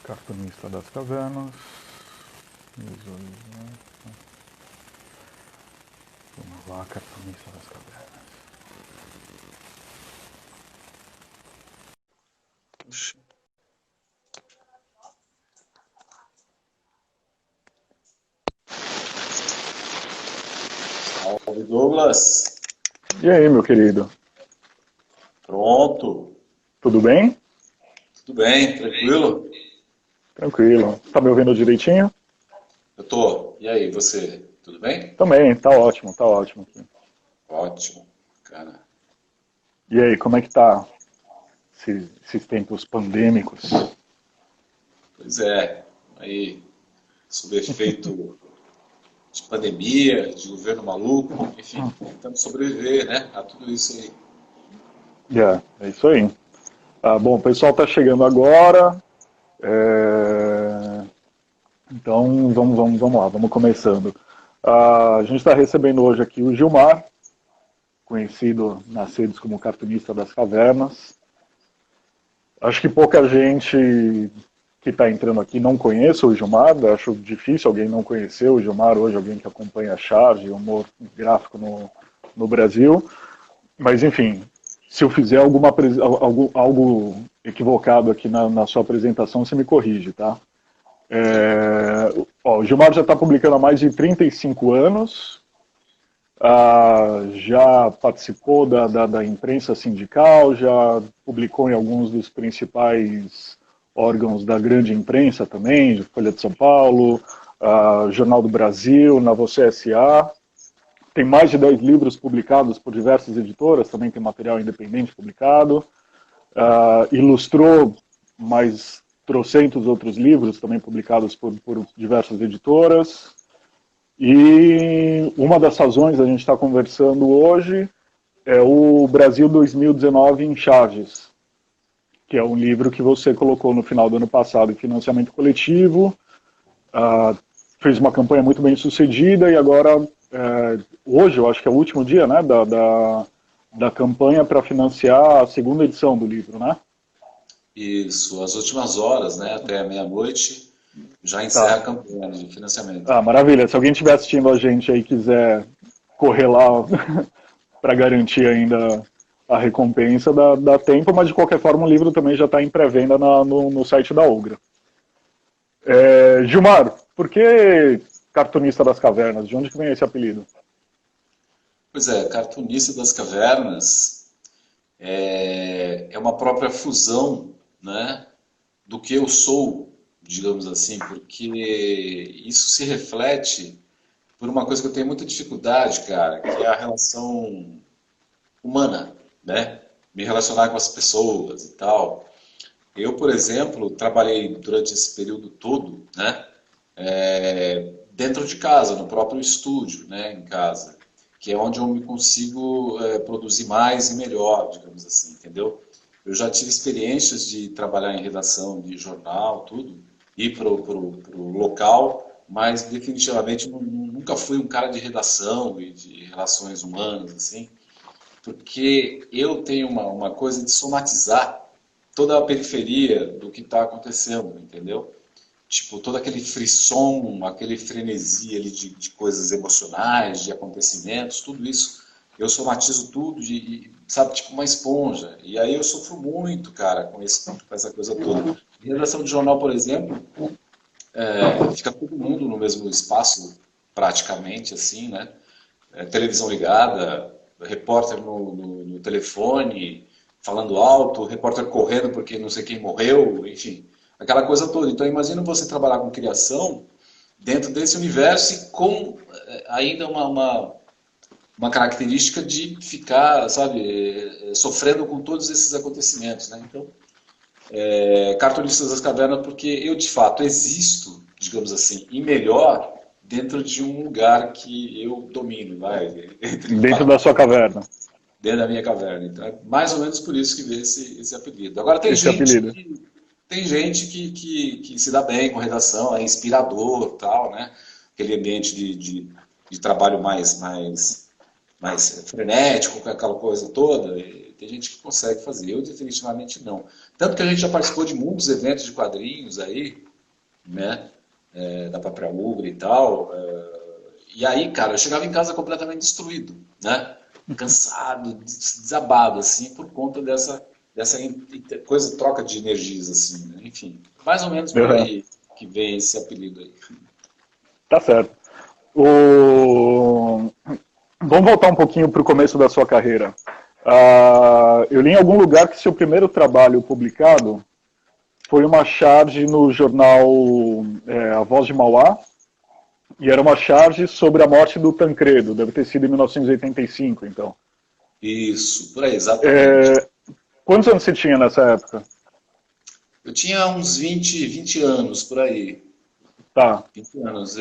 Cartunista das Cavernas. Visualizar. Vamos lá, Cartunista das Cavernas. Salve, Douglas. E aí, meu querido? Pronto. Tudo bem? Tudo bem, tranquilo? Tranquilo. Tá me ouvindo direitinho? Eu tô. E aí, você? Tudo bem? Também, tá ótimo aqui. Ótimo, cara. E aí, como é que tá esses tempos pandêmicos? Pois é, aí, sob efeito de pandemia, de governo maluco, enfim, tentando sobreviver, né, a tudo isso aí. É isso aí. Bom, o pessoal tá chegando agora. Então, vamos lá, vamos começando. A gente está recebendo hoje aqui o Gilmar, conhecido nas redes como Cartunista das Cavernas. Acho que pouca gente que está entrando aqui não conhece o Gilmar, acho difícil alguém não conhecer o Gilmar hoje, alguém que acompanha a charge, humor gráfico no Brasil. Mas, enfim, se eu fizer algo equivocado aqui na sua apresentação, você me corrige, tá? O Gilmar já está publicando há mais de 35 anos, já participou da imprensa sindical, já publicou em alguns dos principais órgãos da grande imprensa também, Folha de São Paulo, Jornal do Brasil, na Você S.A. Tem mais de 10 livros publicados por diversas editoras, também tem material independente publicado. Ilustrou mais trocentos outros livros, também publicados por diversas editoras. E uma das razões da gente estar conversando hoje é o Brasil 2019 em Chaves, que é um livro que você colocou no final do ano passado em financiamento coletivo, fez uma campanha muito bem sucedida e agora, hoje eu acho que é o último dia, né, da campanha para financiar a segunda edição do livro, né? Isso, as últimas horas, né, até meia-noite, já encerra Tá. a campanha de financiamento. Maravilha. Se alguém estiver assistindo a gente aí e quiser correr lá para garantir ainda a recompensa, dá tempo, mas de qualquer forma o livro também já está em pré-venda no site da Ugra. Gilmar, por que Cartunista das Cavernas? De onde que vem esse apelido? Pois é, Cartunista das Cavernas é uma própria fusão, né, do que eu sou, digamos assim, porque isso se reflete por uma coisa que eu tenho muita dificuldade, cara, que é a relação humana, né? Me relacionar com as pessoas e tal. Eu, por exemplo, trabalhei durante esse período todo, né? Dentro de casa, no próprio estúdio, né? Em casa, que é onde eu me consigo produzir mais e melhor, digamos assim, entendeu? Eu já tive experiências de trabalhar em redação de jornal, tudo, ir para o local, mas definitivamente nunca fui um cara de redação e de relações humanas, assim, porque eu tenho uma coisa de somatizar toda a periferia do que está acontecendo, entendeu? Tipo, todo aquele frisson, aquele frenesi ali de coisas emocionais, de acontecimentos, tudo isso, eu somatizo tudo, sabe, tipo uma esponja. E aí eu sofro muito, cara, com essa coisa toda. Em redação de jornal, por exemplo, fica todo mundo no mesmo espaço, praticamente, assim, né? Televisão ligada, repórter no telefone, falando alto, repórter correndo porque não sei quem morreu, enfim, aquela coisa toda. Então imagina você trabalhar com criação dentro desse universo e com ainda uma característica de ficar, sabe, sofrendo com todos esses acontecimentos, né? Então, Cartunistas das Cavernas, porque eu de fato existo, digamos assim, e melhor dentro de um lugar que eu domino, vai, Dentro da sua caverna, dentro da minha caverna. Então é mais ou menos por isso que veio esse apelido. Agora esse apelido. tem gente que se dá bem com redação, é inspirador, tal, né? Aquele ambiente de trabalho mais frenético, com aquela coisa toda. E tem gente que consegue fazer, eu definitivamente não. Tanto que a gente já participou de muitos eventos de quadrinhos aí, né? Da própria Ugra e tal. E aí, cara, eu chegava em casa completamente destruído, né? Cansado, desabado, assim, por conta dessa coisa, troca de energias, assim, né? Enfim, mais ou menos por Uhum. aí que vem esse apelido aí. Tá certo. O... Vamos voltar um pouquinho para o começo da sua carreira. Eu li em algum lugar que seu primeiro trabalho publicado foi uma charge no jornal A Voz de Mauá, e era uma charge sobre a morte do Tancredo, deve ter sido em 1985, então. Isso, por aí, exatamente. Quantos anos você tinha nessa época? Eu tinha uns 20 anos por aí. Tá. 20 anos.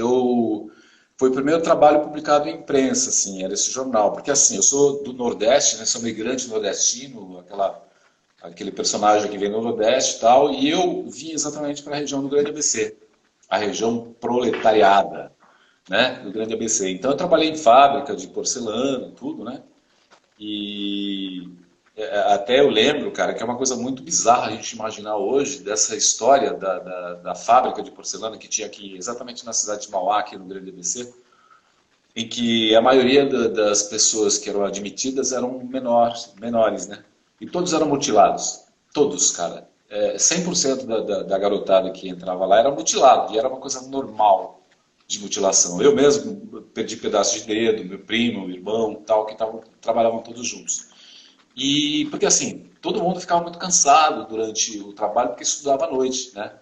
Foi o primeiro trabalho publicado em imprensa, assim, era esse jornal. Porque, assim, eu sou do Nordeste, né, sou migrante nordestino, aquele personagem que vem do Nordeste e tal, e eu vim exatamente para a região do Grande ABC, a região proletariada, né, do Grande ABC. Então, eu trabalhei em fábrica de porcelana, tudo, né? E até eu lembro, cara, que é uma coisa muito bizarra a gente imaginar hoje dessa história da fábrica de porcelana que tinha aqui, exatamente na cidade de Mauá, aqui no Grande ABC, em que a maioria das pessoas que eram admitidas eram menores, né? E todos eram mutilados. Todos, cara. 100% da garotada que entrava lá era mutilado, e era uma coisa normal de mutilação. Eu mesmo perdi pedaços de dedo, meu primo, meu irmão, tal, que trabalhavam todos juntos. E porque assim, todo mundo ficava muito cansado durante o trabalho porque estudava à noite, né?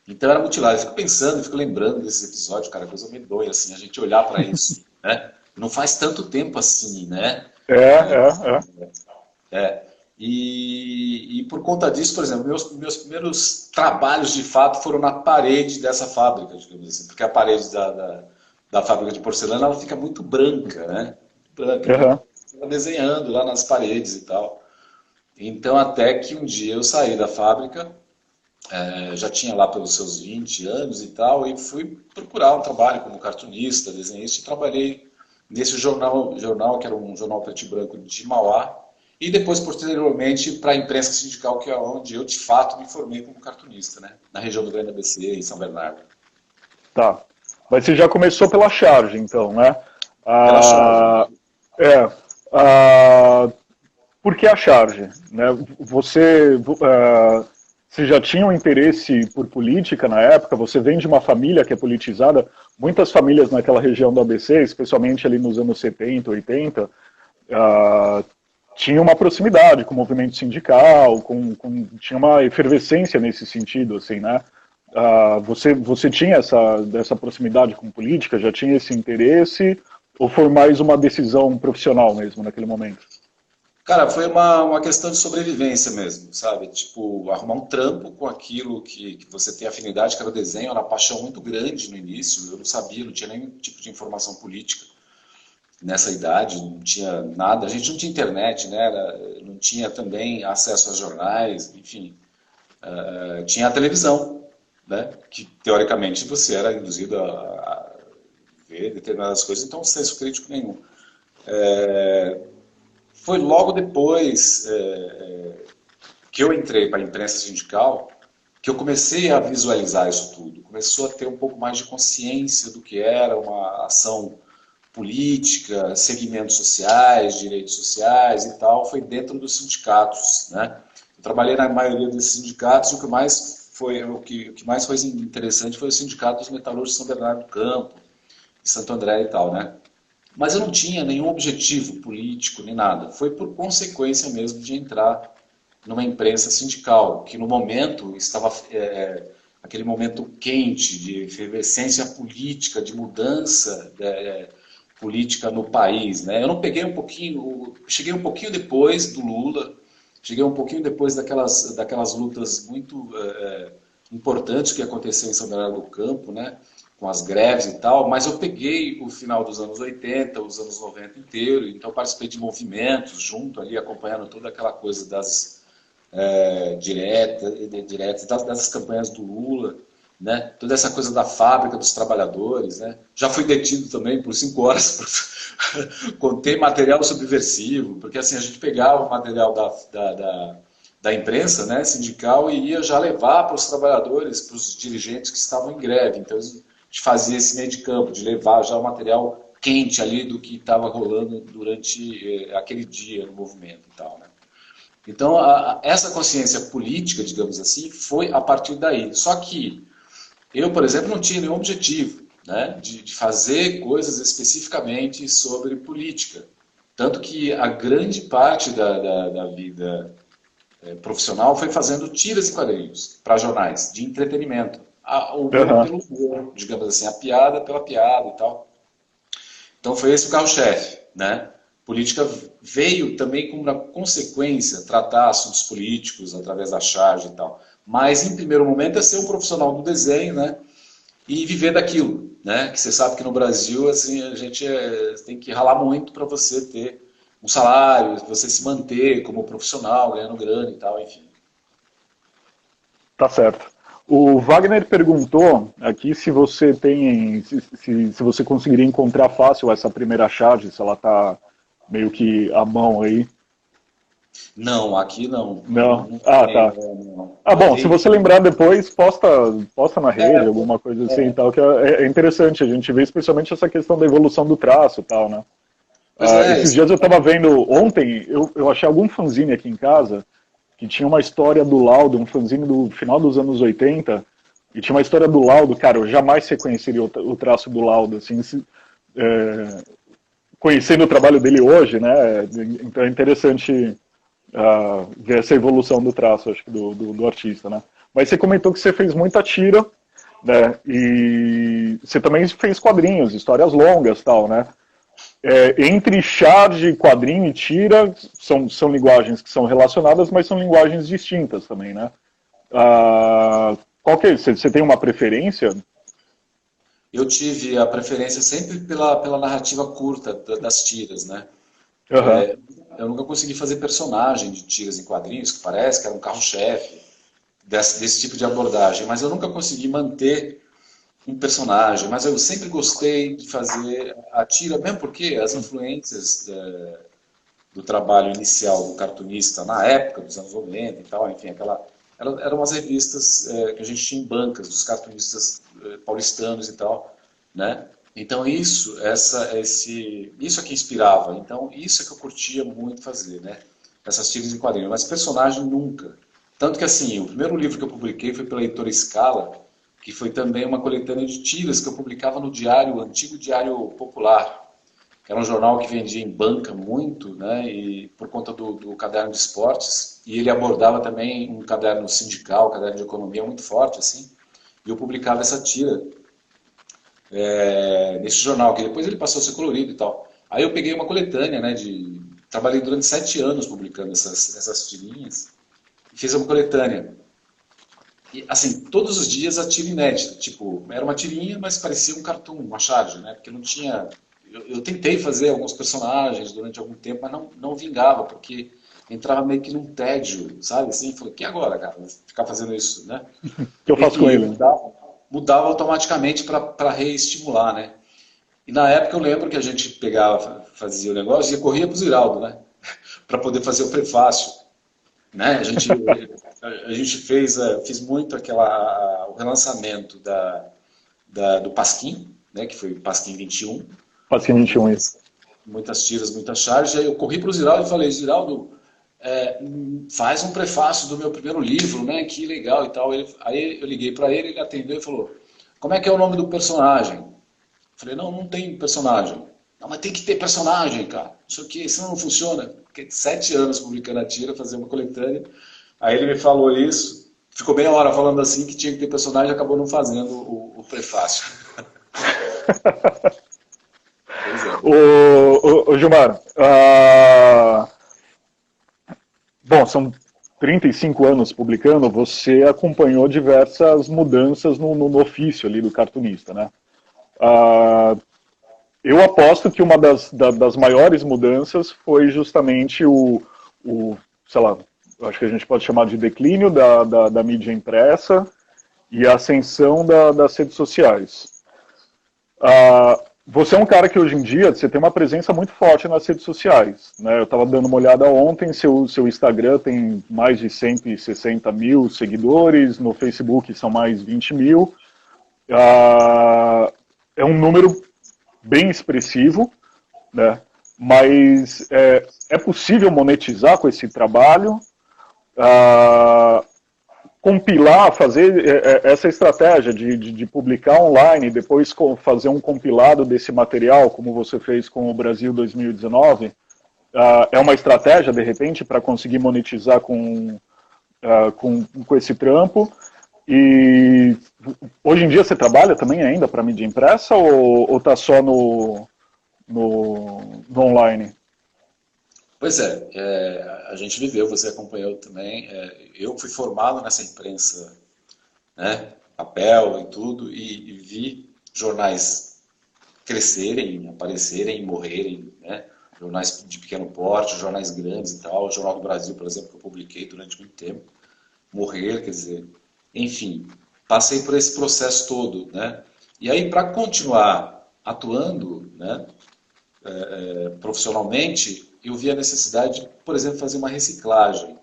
Então era mutilado. Eu fico pensando, fico lembrando desses episódios, cara, coisa medonha, assim, a gente olhar para isso, né? Não faz tanto tempo assim, né? É. E por conta disso, por exemplo, meus primeiros trabalhos de fato foram na parede dessa fábrica, digamos assim, porque a parede da fábrica de porcelana ela fica muito branca, né? Branca, então Uhum. você vai desenhando lá nas paredes e tal. Então, até que um dia eu saí da fábrica, já tinha lá pelos seus 20 anos e tal, e fui procurar um trabalho como cartunista, desenhista, e trabalhei nesse jornal que era um jornal preto e branco de Mauá, e depois, posteriormente, para a imprensa sindical, que é onde eu, de fato, me formei como cartunista, né? Na região do Grande ABC, em São Bernardo. Tá. Mas você já começou pela charge, então, né? Pela charge. Ah, é. Ah, por que a charge? Né? Você já tinha um interesse por política na época? Você vem de uma família que é politizada? Muitas famílias naquela região do ABC, especialmente ali nos anos 70, 80, ah, tinha uma proximidade com o movimento sindical, tinha uma efervescência nesse sentido, assim, né? Você tinha essa proximidade com política? Já tinha esse interesse? Ou foi mais uma decisão profissional mesmo naquele momento? Cara, foi uma questão de sobrevivência mesmo, sabe? Tipo, arrumar um trampo com aquilo que você tem afinidade, que era o desenho, era uma paixão muito grande no início. Eu não sabia, não tinha nenhum tipo de informação política nessa idade, não tinha nada. A gente não tinha internet, né? Não tinha também acesso a jornais, enfim. Tinha a televisão, né? Que teoricamente você era induzido a ver determinadas coisas, então senso crítico nenhum. Foi logo depois que eu entrei para a imprensa sindical que eu comecei a visualizar isso tudo. Começou a ter um pouco mais de consciência do que era uma ação política, segmentos sociais, direitos sociais e tal, foi dentro dos sindicatos, né? Eu trabalhei na maioria desses sindicatos e o que mais foi interessante foi o sindicato dos metalúrgicos de São Bernardo do Campo, de Santo André e tal, né? Mas eu não tinha nenhum objetivo político nem nada. Foi por consequência mesmo de entrar numa imprensa sindical, que no momento estava aquele momento quente de efervescência política, de mudança política no país, né? Eu não peguei um pouquinho, cheguei um pouquinho depois do Lula, cheguei um pouquinho depois daquelas lutas muito importantes que aconteceram em São Bernardo do Campo, né? Com as greves e tal, mas eu peguei o final dos anos 80, os anos 90 inteiro, então participei de movimentos junto ali, acompanhando toda aquela coisa diretas dessas campanhas do Lula, né? Toda essa coisa da fábrica dos trabalhadores, né? Já fui detido também por 5 horas por conter material subversivo, porque assim a gente pegava o material da imprensa, né, sindical, e ia já levar para os trabalhadores, para os dirigentes que estavam em greve. Então a gente fazia esse meio de campo, de levar já o material quente ali do que estava rolando durante aquele dia no movimento e tal, né? Então essa consciência política, digamos assim, foi a partir daí. Só que eu, por exemplo, não tinha nenhum objetivo, né, de fazer coisas especificamente sobre política. Tanto que a grande parte da vida profissional foi fazendo tiras e quadrinhos para jornais, de entretenimento. O humor pelo humor, digamos assim, a piada pela piada e tal. Então foi esse o carro-chefe, né? Política veio também como uma consequência tratar assuntos políticos através da charge e tal. Mas, em primeiro momento, é ser um profissional do desenho, né? E viver daquilo, né? Que você sabe que no Brasil, assim, a gente tem que ralar muito para você ter um salário, você se manter como profissional, ganhando grana e tal, enfim. Tá certo. O Wagner perguntou aqui se você tem, se você conseguiria encontrar fácil essa primeira charge, se ela está meio que à mão aí. Não, aqui não. Não. Não Ah, tem, tá. não. Ah, bom, se você lembrar depois, posta na rede, alguma coisa assim e tal, que é interessante a gente ver, especialmente essa questão da evolução do traço e tal, né? Esses dias eu estava vendo, ontem, eu achei algum fanzine aqui em casa, que tinha uma história do Laudo, um fanzine do final dos anos 80, e tinha uma história do Laudo, cara, eu jamais reconheceria o traço do Laudo, assim, conhecendo o trabalho dele hoje, né, então é interessante ver essa evolução do traço, acho que, do artista, né. Mas você comentou que você fez muita tira, né, e você também fez quadrinhos, histórias longas, tal, né. Entre charge, quadrinho e tira são linguagens que são relacionadas, mas são linguagens distintas também, né? Qual que é? Você tem uma preferência? Eu tive a preferência sempre pela narrativa curta das tiras, né? Uhum. Eu nunca consegui fazer personagem de tiras em quadrinhos, que parece que era um carro-chefe desse tipo de abordagem, mas eu nunca consegui manter um personagem, mas eu sempre gostei de fazer a tira, mesmo porque as influências do trabalho inicial do cartunista na época dos anos 90 e tal, enfim, eram as revistas que a gente tinha em bancas dos cartunistas paulistanos e tal, né? Então isso é que inspirava. Então isso é que eu curtia muito fazer, né? Essas tiras em quadrinhos, mas personagem nunca. Tanto que assim, o primeiro livro que eu publiquei foi pela editora Scala, que foi também uma coletânea de tiras que eu publicava no diário, o antigo Diário Popular, que era um jornal que vendia em banca muito, né, e por conta do caderno de esportes, e ele abordava também um caderno sindical, um caderno de economia muito forte, assim, e eu publicava essa tira nesse jornal, que depois ele passou a ser colorido e tal. Aí eu peguei uma coletânea, né, trabalhei durante 7 anos publicando essas tirinhas, e fiz uma coletânea. E, assim, todos os dias a tira inédita, tipo, era uma tirinha, mas parecia um cartoon, uma charge, né, porque não tinha... Eu tentei fazer alguns personagens durante algum tempo, mas não vingava, porque entrava meio que num tédio, sabe? Assim, falei, que agora, cara? Ficar fazendo isso, né? O que eu faço com ele? Mudava automaticamente para reestimular, né? E na época eu lembro que a gente pegava, fazia o negócio e corria pro Ziraldo, né? Para poder fazer o prefácio, né? A gente fiz muito o relançamento do Pasquim, né? Que foi o Pasquim 21. Pasquim 21, isso. Muitas tiras, muitas charges. Aí eu corri para o Ziraldo e falei, Ziraldo, faz um prefácio do meu primeiro livro, né? Que legal e tal. Aí eu liguei para ele, ele atendeu e falou, como é que é o nome do personagem? Eu falei, não tem personagem. Não, mas tem que ter personagem, cara. Não sei o que, senão não funciona. Fiquei 7 anos publicando a tira, fazendo uma coletânea. Aí ele me falou isso, ficou bem a hora falando assim que tinha que ter personagem e acabou não fazendo o prefácio. Ô Gilmar, bom, são 35 anos publicando, você acompanhou diversas mudanças no ofício ali do cartunista, né? Eu aposto que uma das maiores mudanças foi justamente sei lá, eu acho que a gente pode chamar de declínio da mídia impressa e a ascensão das redes sociais. Você é um cara que hoje em dia você tem uma presença muito forte nas redes sociais, né? Eu estava dando uma olhada ontem, seu Instagram tem mais de 160 mil seguidores, no Facebook são mais 20 mil. É um número bem expressivo, né? Mas é possível monetizar com esse trabalho, compilar, fazer essa estratégia de publicar online, depois fazer um compilado desse material, como você fez com o Brasil 2019, é uma estratégia, de repente, para conseguir monetizar com esse trampo. E hoje em dia você trabalha também ainda para mídia impressa ou está só no online? Pois a gente viveu, você acompanhou também. Eu fui formado nessa imprensa, né, papel e tudo, e vi jornais crescerem, aparecerem e morrerem, né? Jornais de pequeno porte, jornais grandes e tal. O Jornal do Brasil, por exemplo, que eu publiquei durante muito tempo, morrer, quer dizer, enfim, passei por esse processo todo, né? E aí, para continuar atuando, né, profissionalmente, eu vi a necessidade de, por exemplo, fazer uma reciclagem,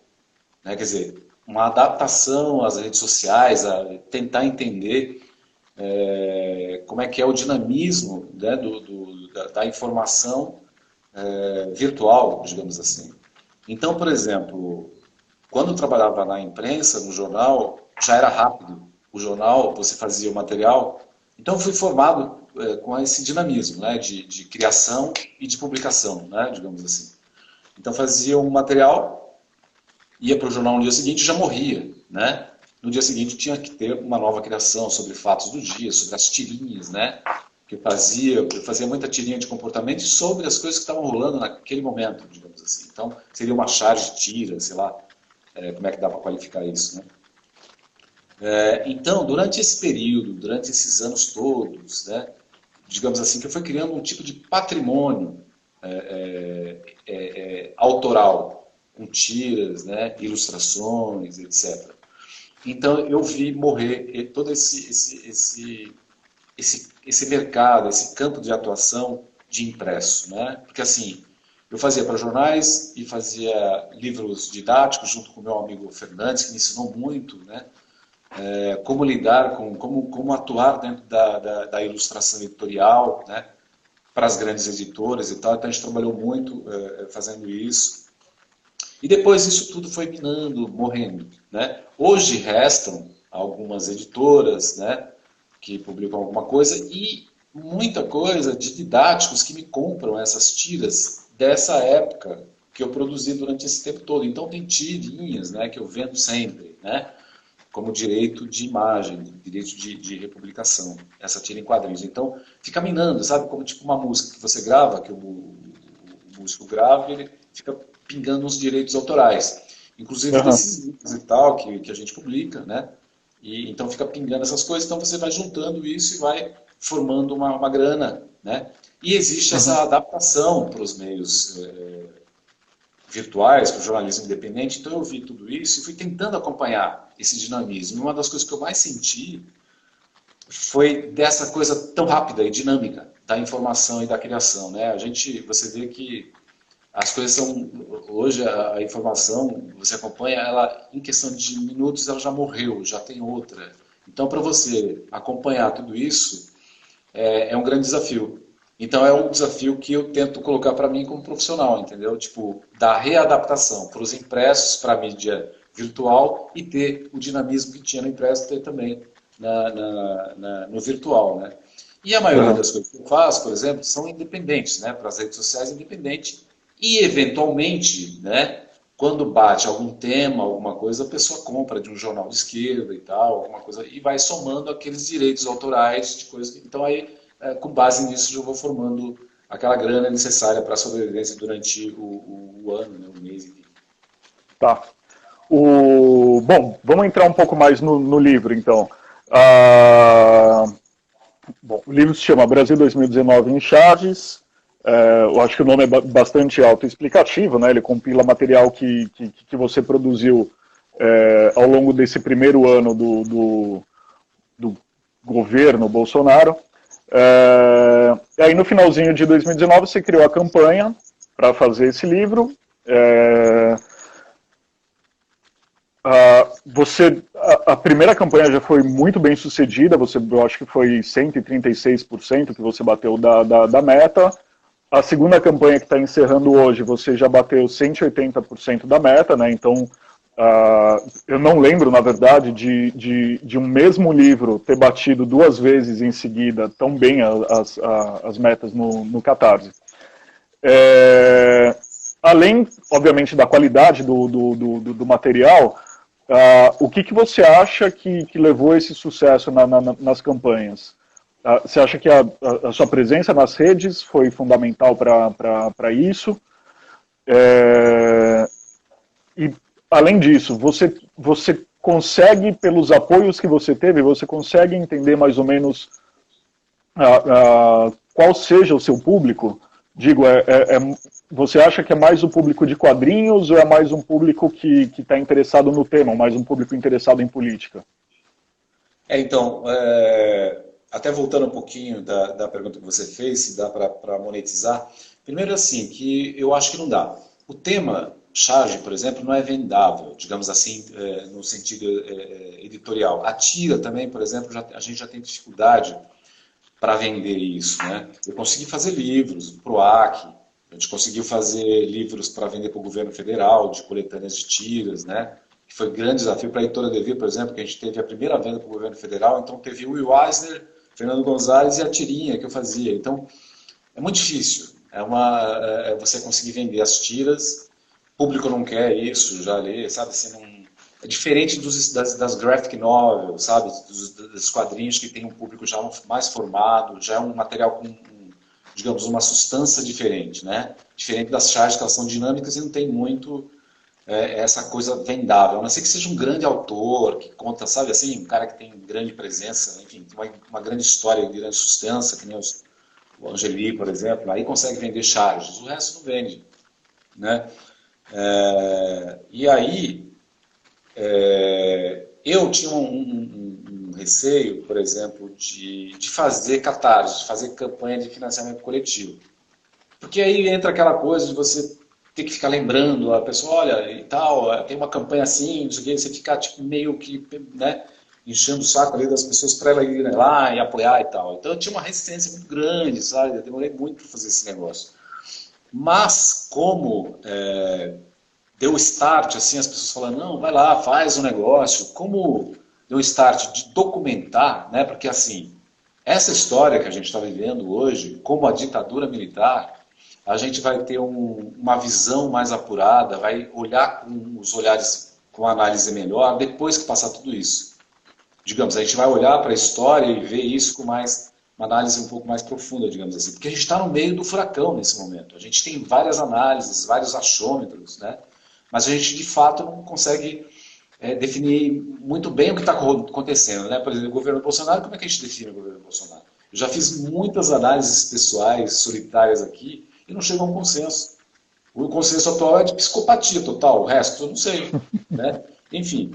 né? Quer dizer, uma adaptação às redes sociais, a tentar entender como é que é o dinamismo, né, da informação virtual, digamos assim. Então, por exemplo, quando eu trabalhava na imprensa, no jornal, já era rápido. O jornal, você fazia o material. Então, eu fui formado com esse dinamismo, né, de criação e de publicação, né, digamos assim. Então, fazia um material, ia para o jornal no dia seguinte e já morria, né? No dia seguinte tinha que ter uma nova criação sobre fatos do dia, sobre as tirinhas, né? Que eu fazia muita tirinha de comportamento sobre as coisas que estavam rolando naquele momento, digamos assim. Então, seria uma charge de tira, sei lá, como é que dá para qualificar isso, né? Então, durante esse período, durante esses anos todos, né, digamos assim, que eu fui criando um tipo de patrimônio autoral, com tiras, né, ilustrações, etc. Então, eu vi morrer todo esse mercado, esse campo de atuação de impresso, né? Porque assim, eu fazia para jornais e fazia livros didáticos junto com o meu amigo Fernandes, que me ensinou muito, né? Como lidar como atuar dentro da ilustração editorial, né? Para as grandes editoras e tal. Então a gente trabalhou muito fazendo isso. E depois isso tudo foi minando, morrendo, né? Hoje restam algumas editoras, né, que publicam alguma coisa e muita coisa de didáticos que me compram essas tiras dessa época que eu produzi durante esse tempo todo. Então tem tirinhas, né, que eu vendo sempre, né, como direito de imagem, direito de republicação, essa tira em quadrinhos. Então fica minando, sabe, como tipo uma música que você grava, que o músico grava e ele fica pingando os direitos autorais. Inclusive desses livros e tal que a gente publica, né? E então fica pingando essas coisas, então você vai juntando isso e vai formando uma grana, né? E existe essa adaptação para os meios virtuais, para o jornalismo independente, então eu vi tudo isso e fui tentando acompanhar esse dinamismo. E uma das coisas que eu mais senti foi dessa coisa tão rápida e dinâmica da informação e da criação, né? Você vê que as coisas são, hoje a informação, você acompanha ela em questão de minutos, ela já morreu, já tem outra. Então, para você acompanhar tudo isso, é um grande desafio. Então, é um desafio que eu tento colocar para mim como profissional, entendeu? Tipo, da readaptação para os impressos, para a mídia virtual e ter o dinamismo que tinha no impresso, ter também no virtual, né? E a maioria das coisas que eu faço, por exemplo, são independentes, né? Para as redes sociais, independente. E, eventualmente, né, quando bate algum tema, alguma coisa, a pessoa compra de um jornal de esquerda e tal, alguma coisa, e vai somando aqueles direitos autorais de coisas. Então, aí, com base nisso, eu vou formando aquela grana necessária para a sobrevivência durante o ano, né, o mês. Enfim. Tá. Bom, vamos entrar um pouco mais no livro, então. Bom, o livro se chama Brasil 2019 em Chaves. Eu acho que o nome é bastante autoexplicativo, né? Ele compila material que você produziu ao longo desse primeiro ano do governo Bolsonaro. E aí no finalzinho de 2019 você criou a campanha para fazer esse livro. A primeira campanha já foi muito bem sucedida, eu acho que foi 136% que você bateu da meta. A segunda campanha que está encerrando hoje, você já bateu 180% da meta, né? Então, eu não lembro, na verdade, de um mesmo livro ter batido 2 vezes em seguida tão bem as metas no Catarse. Além, obviamente, da qualidade do material, o que você acha que levou esse sucesso nas campanhas? Você acha que a sua presença nas redes foi fundamental para isso? E, além disso, você consegue, pelos apoios que você teve, você consegue entender mais ou menos qual seja o seu público? Digo, você acha que é mais o público de quadrinhos ou é mais um público que está interessado no tema, mais um público interessado em política? Então, até voltando um pouquinho da pergunta que você fez, se dá para monetizar. Primeiro assim, que eu acho que não dá. O tema charge, por exemplo, não é vendável, digamos assim, no sentido editorial. A tira também, por exemplo, a gente já tem dificuldade para vender isso, né? Eu consegui fazer livros, PROAC, a gente conseguiu fazer livros para vender para o governo federal, de coletâneas de tiras, né? Que foi um grande desafio para a Editora Devir, por exemplo, que a gente teve a primeira venda para o governo federal, então teve o Will Eisner, Fernando Gonzalez e a tirinha que eu fazia. Então, é muito difícil. Você conseguir vender as tiras, o público não quer isso, já lê, sabe? Assim, não, é diferente das graphic novels, sabe? Dos quadrinhos que tem um público já mais formado, já é um material com, digamos, uma substância diferente, né? Diferente das charges, que elas são dinâmicas e não tem muito essa coisa vendável. A não ser que seja um grande autor, que conta, sabe assim, um cara que tem grande presença, enfim, tem uma grande história, de grande substância, que nem o Angeli, por exemplo, aí consegue vender charges, o resto não vende, né? E aí, eu tinha um receio, por exemplo, de fazer catarse, de fazer campanha de financiamento coletivo. Porque aí entra aquela coisa de você ter que ficar lembrando a pessoa, olha, e tal, tem uma campanha assim, não sei o quê, você ficar tipo, meio que, né, enchendo o saco ali das pessoas para ela ir lá e apoiar e tal. Então eu tinha uma resistência muito grande, sabe? Eu demorei muito para fazer esse negócio. Mas, como deu start, assim, as pessoas falam, não, vai lá, faz um negócio. Como deu start de documentar, né? Porque, assim, essa história que a gente está vivendo hoje, como a ditadura militar, a gente vai ter uma visão mais apurada, vai olhar com os olhares, com análise melhor, depois que passar tudo isso. Digamos, a gente vai olhar para a história e ver isso com uma análise um pouco mais profunda, digamos assim. Porque a gente está no meio do furacão nesse momento. A gente tem várias análises, vários achômetros, né? Mas a gente, de fato, não consegue definir muito bem o que está acontecendo, né? Por exemplo, o governo Bolsonaro, como é que a gente define o governo Bolsonaro? Eu já fiz muitas análises pessoais, solitárias aqui, e não chego a um consenso. O consenso atual é de psicopatia total, o resto eu não sei, né? Enfim.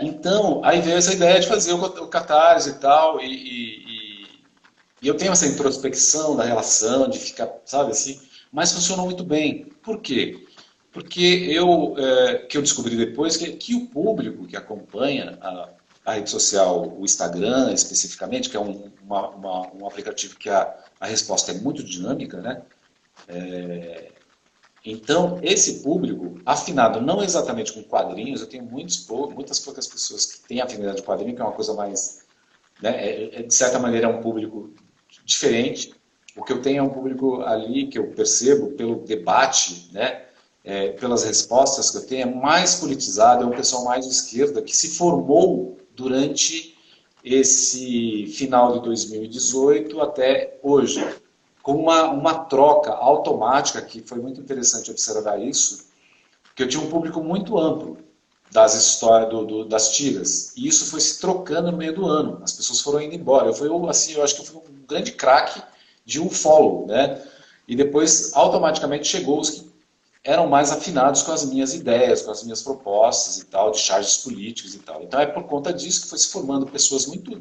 Então, aí veio essa ideia de fazer o catarse e tal, e eu tenho essa introspecção da relação, de ficar, sabe assim, mas funcionou muito bem. Por quê? Porque que eu descobri depois que o público que acompanha a rede social, o Instagram especificamente, que é um aplicativo que a resposta é muito dinâmica, né? Então, esse público, afinado não exatamente com quadrinhos, eu tenho muitas poucas pessoas que têm afinidade com quadrinho, que é uma coisa mais, né, de certa maneira é um público diferente. O que eu tenho é um público ali que eu percebo pelo debate, né, pelas respostas que eu tenho, é mais politizado, é um pessoal mais de esquerda, que se formou durante esse final de 2018 até hoje, com uma troca automática, que foi muito interessante observar isso, que eu tinha um público muito amplo das histórias, das tiras, e isso foi se trocando no meio do ano, as pessoas foram indo embora. Eu acho que eu fui um grande craque de um follow, né? E depois automaticamente chegou os que eram mais afinados com as minhas ideias, com as minhas propostas e tal, de charges políticos e tal. Então é por conta disso que foi se formando pessoas muito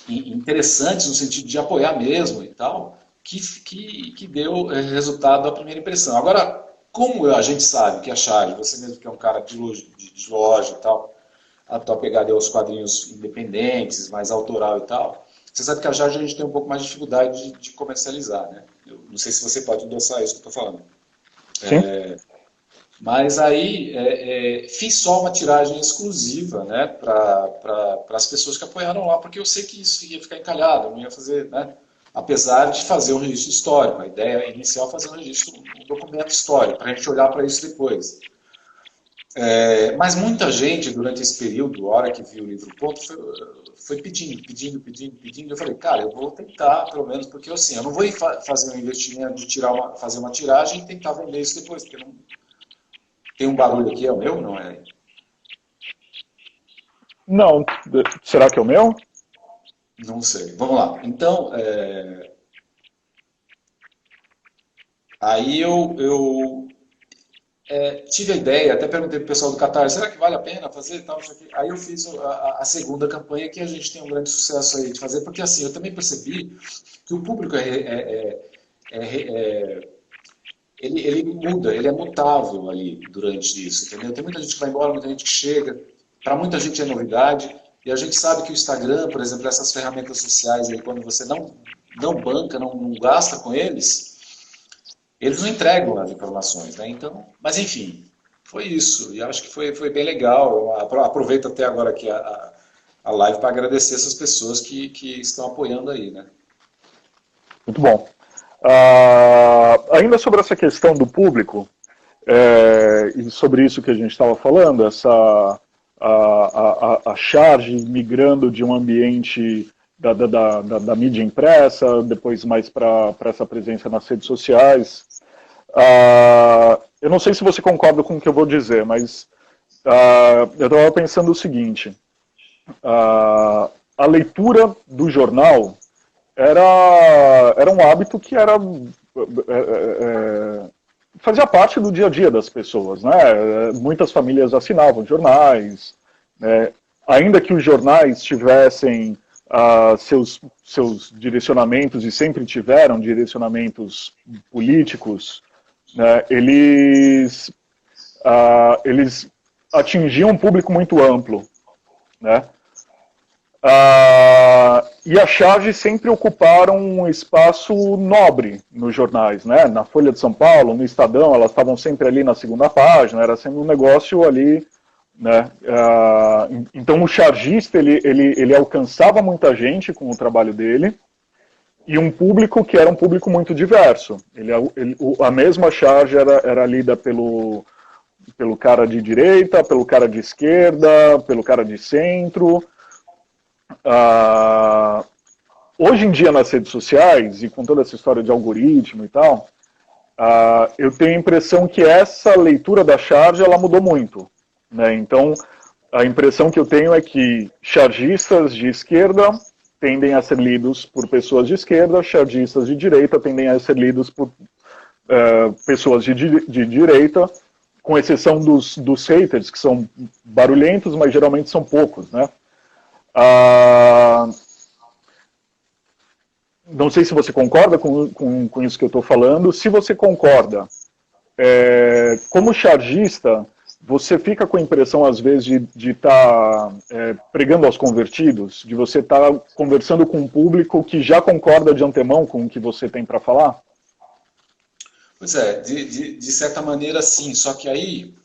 interessantes no sentido de apoiar mesmo e tal, que deu resultado à primeira impressão. Agora, como a gente sabe que a charge, você mesmo que é um cara de loja e tal, a tua pegada é os quadrinhos independentes, mais autoral e tal, você sabe que a charge a gente tem um pouco mais de dificuldade de comercializar, né? Eu não sei se você pode endossar isso que eu estou falando. Sim. Mas aí fiz só uma tiragem exclusiva, né, para as pessoas que apoiaram lá, porque eu sei que isso ia ficar encalhado, não ia fazer, né, apesar de fazer um registro histórico. A ideia inicial é fazer um registro, um documento histórico, para a gente olhar para isso depois. Mas muita gente, durante esse período, a hora que viu o livro pronto, foi pedindo. Eu falei, cara, eu vou tentar, pelo menos, porque assim, eu não vou fazer um investimento de fazer uma tiragem e tentar vender isso depois, porque não. Tem um barulho aqui, é o meu? Não é? Não, será que é o meu? Não sei. Vamos lá. Então, aí eu tive a ideia, até perguntei para o pessoal do Qatar, será que vale a pena fazer tal, isso aqui? Aí eu fiz a segunda campanha que a gente tem um grande sucesso aí de fazer, porque assim, eu também percebi que o público ele muda, ele é mutável ali durante isso, entendeu? Tem muita gente que vai embora, muita gente que chega, para muita gente é novidade, e a gente sabe que o Instagram, por exemplo, essas ferramentas sociais, aí, quando você não banca, não gasta com eles não entregam as informações, né? Então, mas enfim, foi isso, e acho que foi bem legal. Eu aproveito até agora aqui a live para agradecer essas pessoas que estão apoiando aí, né? Muito bom. Ainda sobre essa questão do público, e sobre isso que a gente estava falando, a charge migrando de um ambiente da mídia impressa, depois mais para essa presença nas redes sociais. Eu não sei se você concorda com o que eu vou dizer, mas eu estava pensando o seguinte: a leitura do jornal era um hábito que fazia parte do dia a dia das pessoas, né? Muitas famílias assinavam jornais, né? Ainda que os jornais tivessem seus direcionamentos, e sempre tiveram direcionamentos políticos, né? Eles atingiam um público muito amplo, né? E as charges sempre ocuparam um espaço nobre nos jornais, né? Na Folha de São Paulo, no Estadão, elas estavam sempre ali na segunda página, era sempre um negócio ali, né? Então o chargista, ele alcançava muita gente com o trabalho dele, e um público que era um público muito diverso. A mesma charge era lida pelo cara de direita, pelo cara de esquerda, pelo cara de centro. Hoje em dia, nas redes sociais, e com toda essa história de algoritmo e tal, eu tenho a impressão que essa leitura da charge ela mudou muito, né? Então, a impressão que eu tenho é que chargistas de esquerda tendem a ser lidos por pessoas de esquerda, chargistas de direita tendem a ser lidos por pessoas de direita, com exceção dos haters, que são barulhentos, mas geralmente são poucos, né? Não sei se você concorda com isso que eu estou falando. Se você concorda, como chargista, você fica com a impressão, às vezes, de estar pregando aos convertidos, de você estar conversando com um público que já concorda de antemão com o que você tem para falar? Pois é, de certa maneira sim, só que aí,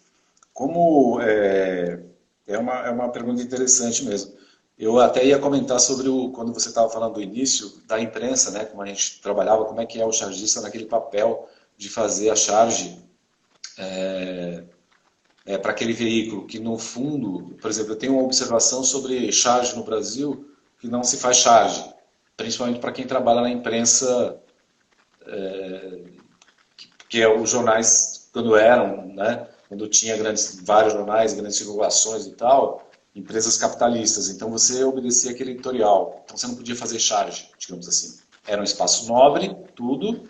como é uma pergunta interessante mesmo. Eu até ia comentar sobre quando você estava falando do início da imprensa, né, como a gente trabalhava, como é que é o chargista naquele papel de fazer a charge para aquele veículo, que no fundo, por exemplo, eu tenho uma observação sobre charge no Brasil, que não se faz charge, principalmente para quem trabalha na imprensa, que é os jornais, quando eram, né, quando tinha vários jornais, grandes circulações e tal, empresas capitalistas, então você obedecia aquele editorial, então você não podia fazer charge, digamos assim. Era um espaço nobre, tudo,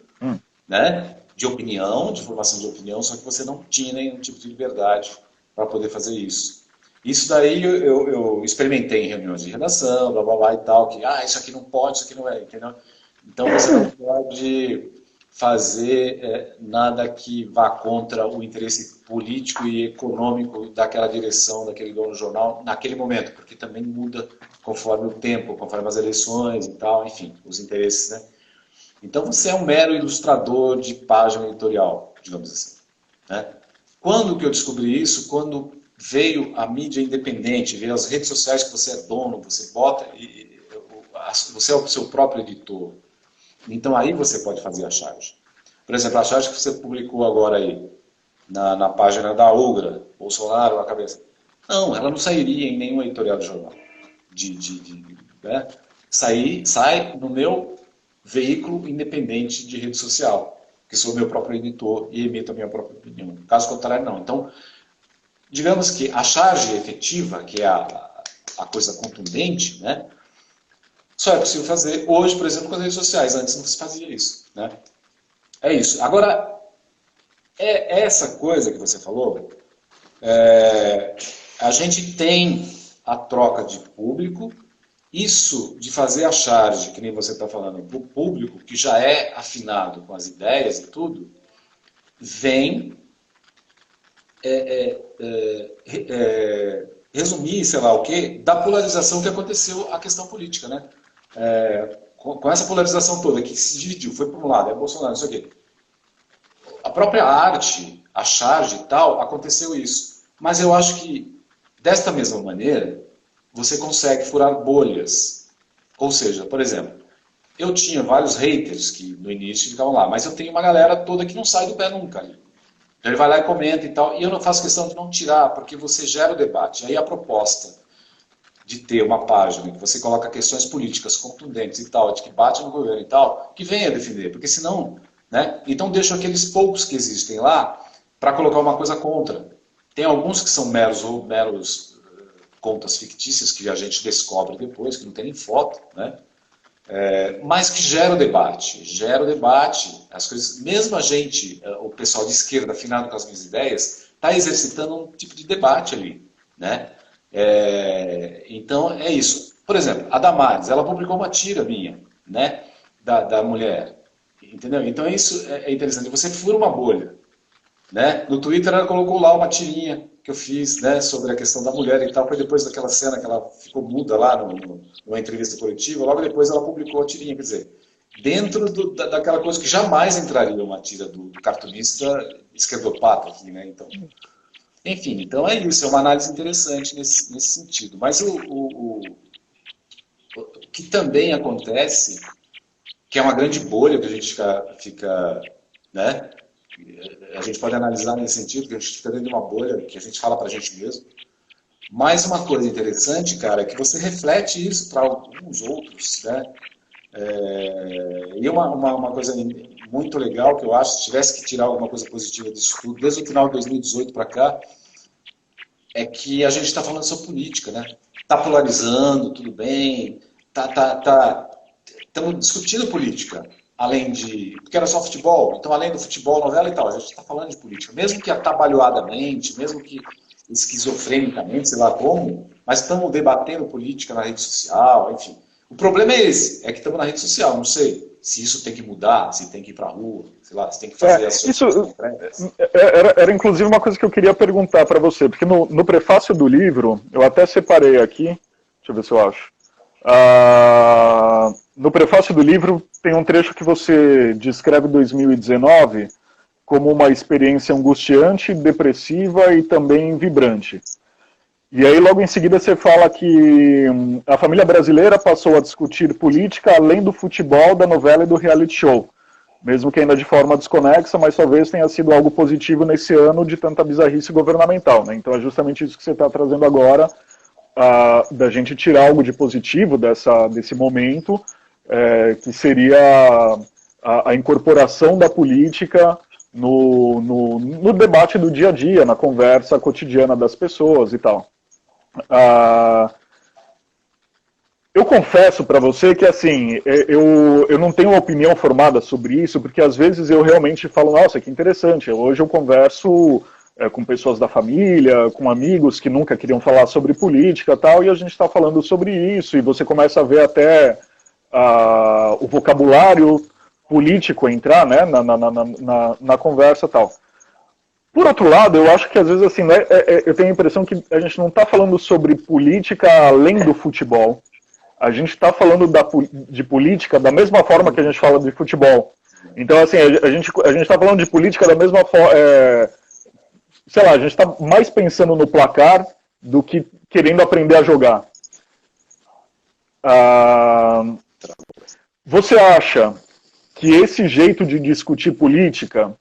né, de opinião, de formação de opinião, só que você não tinha nenhum tipo de liberdade para poder fazer isso. Isso daí eu experimentei em reuniões de redação, blá blá blá e tal, que isso aqui não pode, isso aqui não é, entendeu? Então você não pode fazer nada que vá contra o interesse político e econômico daquela direção, daquele dono do jornal, naquele momento, porque também muda conforme o tempo, conforme as eleições e tal, enfim, os interesses, né? Então você é um mero ilustrador de página editorial, digamos assim, né? Quando que eu descobri isso? Quando veio a mídia independente, veio as redes sociais que você é dono, você bota, você é o seu próprio editor. Então aí você pode fazer a charge. Por exemplo, a charge que você publicou agora aí, na página da Ugra, Bolsonaro na cabeça. Não, ela não sairia em nenhum editorial de jornal. Né? Sai no meu veículo independente de rede social, que sou meu próprio editor e emito a minha própria opinião. Caso contrário, não. Então, digamos que a charge efetiva, que é a coisa contundente, né? Só é possível fazer hoje, por exemplo, com as redes sociais. Antes não se fazia isso, né? É isso. Agora, essa coisa que você falou, a gente tem a troca de público, isso de fazer a charge, que nem você está falando, para o público, que já é afinado com as ideias e tudo, vem resumir, sei lá o quê, da polarização que aconteceu a questão política, né? Com essa polarização toda, que se dividiu, foi para um lado, é Bolsonaro, não sei o quê. A própria arte, a charge e tal, aconteceu isso. Mas eu acho que, desta mesma maneira, você consegue furar bolhas. Ou seja, por exemplo, eu tinha vários haters que no início ficavam lá, mas eu tenho uma galera toda que não sai do pé nunca ali. Ele vai lá e comenta e tal, e eu não faço questão de não tirar, porque você gera o debate. Aí a proposta de ter uma página que você coloca questões políticas contundentes e tal, de que bate no governo e tal, que venha defender, porque senão, né? Então deixo aqueles poucos que existem lá para colocar uma coisa contra. Tem alguns que são meros contas fictícias que a gente descobre depois, que não tem nem foto, né? Mas que gera o debate, as coisas, mesmo a gente, o pessoal de esquerda afinado com as minhas ideias, está exercitando um tipo de debate ali, né? Então é isso. Por exemplo, a Damares, ela publicou uma tira minha, né? Da mulher, entendeu? Então isso é interessante, você fura uma bolha, né? No Twitter ela colocou lá uma tirinha que eu fiz, né, sobre a questão da mulher e tal, foi depois daquela cena que ela ficou muda lá numa entrevista coletiva, logo depois ela publicou a tirinha, quer dizer, dentro daquela coisa que jamais entraria uma tira do cartunista esquerdopata aqui, né, então, enfim, então é isso, é uma análise interessante nesse sentido, mas o que também acontece, que é uma grande bolha que a gente fica né, a gente pode analisar nesse sentido, que a gente fica dentro de uma bolha que a gente fala para a gente mesmo. Mas uma coisa interessante, cara, é que você reflete isso para alguns outros, né? E uma coisa muito legal que eu acho, se tivesse que tirar alguma coisa positiva disso tudo, desde o final de 2018 para cá, é que a gente está falando sobre política, né? Está polarizando, tudo bem, estamos discutindo política. Além de... Porque era só futebol, então além do futebol, novela e tal, a gente está falando de política. Mesmo que atabalhoadamente, mesmo que esquizofrenicamente, sei lá como, mas estamos debatendo política na rede social, enfim. O problema é esse, é que estamos na rede social, não sei se isso tem que mudar, se tem que ir para a rua, sei lá, se tem que fazer ações concretas. Era inclusive uma coisa que eu queria perguntar para você, porque no prefácio do livro, eu até separei aqui, deixa eu ver se eu acho. No prefácio do livro tem um trecho que você descreve 2019 como uma experiência angustiante, depressiva e também vibrante. E aí logo em seguida você fala que a família brasileira passou a discutir política além do futebol, da novela e do reality show. Mesmo que ainda de forma desconexa, mas talvez tenha sido algo positivo nesse ano de tanta bizarrice governamental, né? Então é justamente isso que você está trazendo agora, da gente tirar algo de positivo desse momento, que seria a incorporação da política no debate do dia a dia, na conversa cotidiana das pessoas e tal. Ah, eu confesso para você que, assim, eu não tenho uma opinião formada sobre isso, porque às vezes eu realmente falo, nossa, que interessante, hoje eu converso com pessoas da família, com amigos que nunca queriam falar sobre política e tal, e a gente está falando sobre isso, e você começa a ver até o vocabulário político entrar, né, na conversa e tal. Por outro lado, eu acho que às vezes, assim, né, eu tenho a impressão que a gente não está falando sobre política além do futebol. A gente está falando de política da mesma forma que a gente fala de futebol. Então, assim, a gente está falando de política da mesma forma. Sei lá, a gente está mais pensando no placar do que querendo aprender a jogar. Você acha que esse jeito de discutir política